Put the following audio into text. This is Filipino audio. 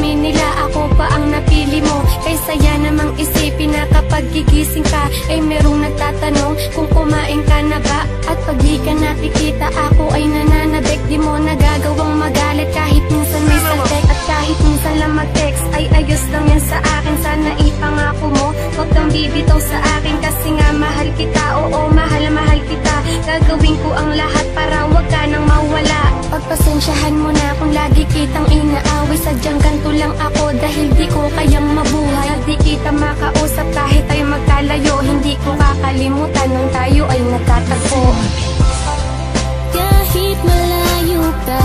sasabihin nila ako pa ang napili mo. Kay saya namang isipin na kapag gigising ka ay merong nagtatanong kung kumain ka na ba. At pag di ka nakikita ako ay nananabik. Di mo nagagawang magalit kahit minsan may saltek. At kahit minsan lang mag-text ay ayos lang yan sa akin. Sana ipangako mo, huwag kang bibitaw sa akin. Kasi nga mahal kita, oo mahal kita. Gagawin ko ang lahat para wag ka nang mawala. Pagpasensyahan mo na kung lagi kitang inaaway. Sadyang ganto lang ako dahil di ko kayang mabuhay. Di kita makausap kahit tayo magkalayo. Hindi ko kakalimutan nung tayo ay nagtatagpo. Kahit malayo ka